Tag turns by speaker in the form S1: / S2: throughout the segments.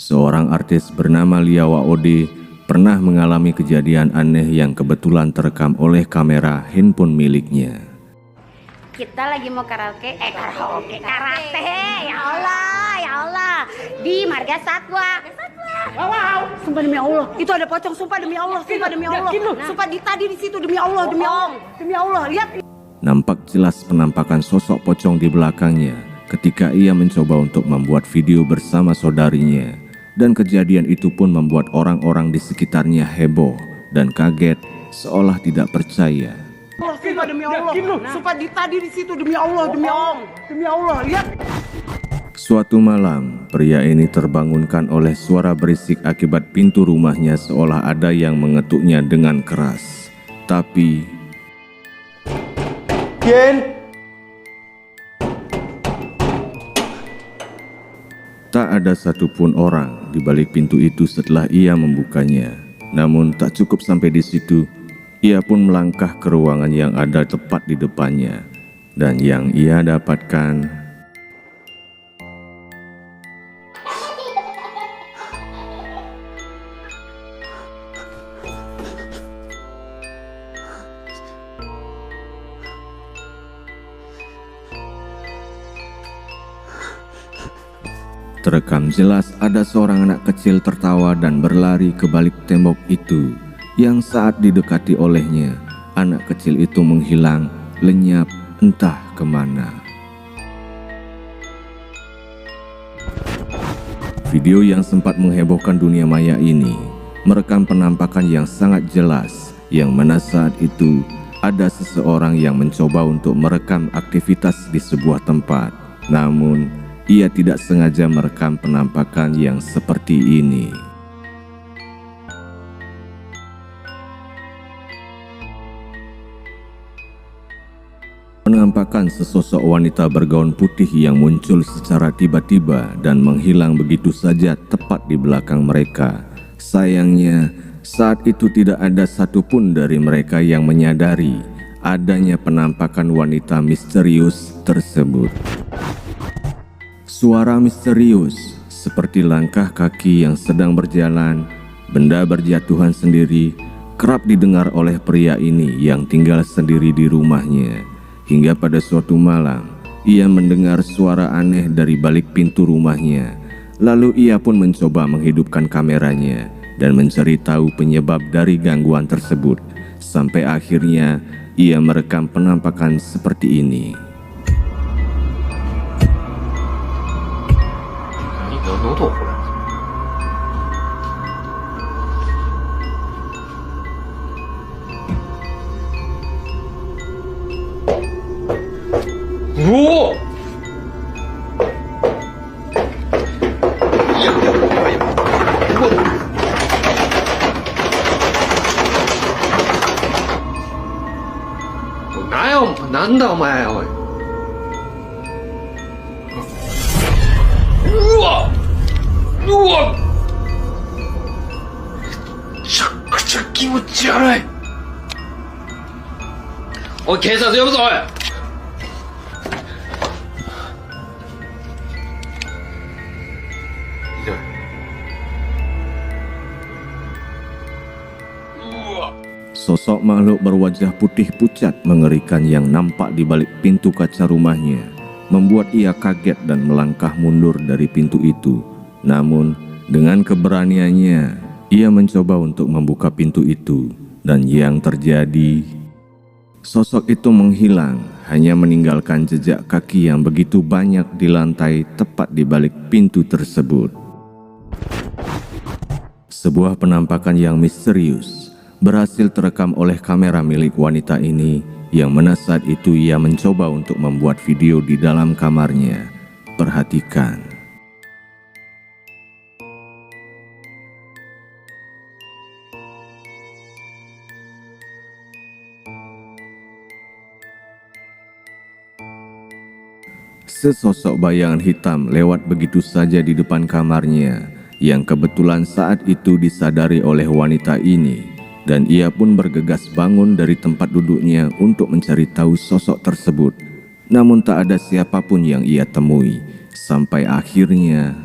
S1: seorang artis bernama Lia Waode pernah mengalami kejadian aneh yang kebetulan terekam oleh kamera handphone miliknya.
S2: Kita lagi mau karate, ya Allah, di Marga Satwa. Wow, sumpah demi Allah, itu ada pocong, sumpah demi Allah, sumpah tadi di situ demi Allah, lihat.
S1: Nampak jelas penampakan sosok pocong di belakangnya ketika ia mencoba untuk membuat video bersama saudarinya, dan kejadian itu pun membuat orang-orang di sekitarnya heboh dan kaget seolah tidak percaya.
S2: Sumpah demi Allah, sumpah tadi di situ demi Allah, lihat.
S1: Suatu malam, pria ini terbangunkan oleh suara berisik akibat pintu rumahnya seolah ada yang mengetuknya dengan keras. Tapi tak ada satupun orang di balik pintu itu setelah ia membukanya. Namun tak cukup sampai di situ, ia pun melangkah ke ruangan yang ada tepat di depannya. Dan yang ia dapatkan terekam jelas ada seorang anak kecil tertawa dan berlari ke balik tembok itu. Yang saat didekati olehnya, anak kecil itu menghilang, lenyap entah kemana. Video yang sempat menghebohkan dunia maya ini merekam penampakan yang sangat jelas, yang mana saat itu ada seseorang yang mencoba untuk merekam aktivitas di sebuah tempat. Namun, ia tidak sengaja merekam penampakan yang seperti ini. Penampakan sesosok wanita bergaun putih yang muncul secara tiba-tiba dan menghilang begitu saja tepat di belakang mereka. Sayangnya, saat itu tidak ada satupun dari mereka yang menyadari adanya penampakan wanita misterius tersebut. Suara misterius seperti langkah kaki yang sedang berjalan, benda berjatuhan sendiri, kerap didengar oleh pria ini yang tinggal sendiri di rumahnya. Hingga pada suatu malam, ia mendengar suara aneh dari balik pintu rumahnya. Lalu ia pun mencoba menghidupkan kameranya dan mencari tahu penyebab dari gangguan tersebut. Sampai akhirnya ia merekam penampakan seperti ini. Sosok makhluk berwajah putih pucat mengerikan yang nampak di balik pintu kaca rumahnya membuat ia kaget dan melangkah mundur dari pintu itu. Namun, dengan keberaniannya, ia mencoba untuk membuka pintu itu. Dan yang terjadi, sosok itu menghilang, hanya meninggalkan jejak kaki yang begitu banyak di lantai tepat di balik pintu tersebut. Sebuah penampakan yang misterius berhasil terekam oleh kamera milik wanita ini, yang mana saat itu ia mencoba untuk membuat video di dalam kamarnya. Perhatikan. Sesosok bayangan hitam lewat begitu saja di depan kamarnya, yang kebetulan saat itu disadari oleh wanita ini. Dan ia pun bergegas bangun dari tempat duduknya untuk mencari tahu sosok tersebut. Namun tak ada siapapun yang ia temui. Sampai akhirnya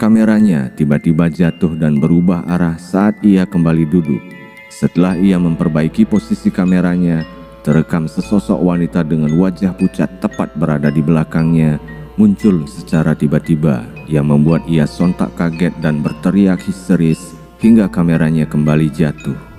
S1: Kameranya tiba-tiba jatuh dan berubah arah saat ia kembali duduk. Setelah ia memperbaiki posisi kameranya, terekam sesosok wanita dengan wajah pucat tepat berada di belakangnya muncul secara tiba-tiba yang membuat ia sontak kaget dan berteriak histeris hingga kameranya kembali jatuh.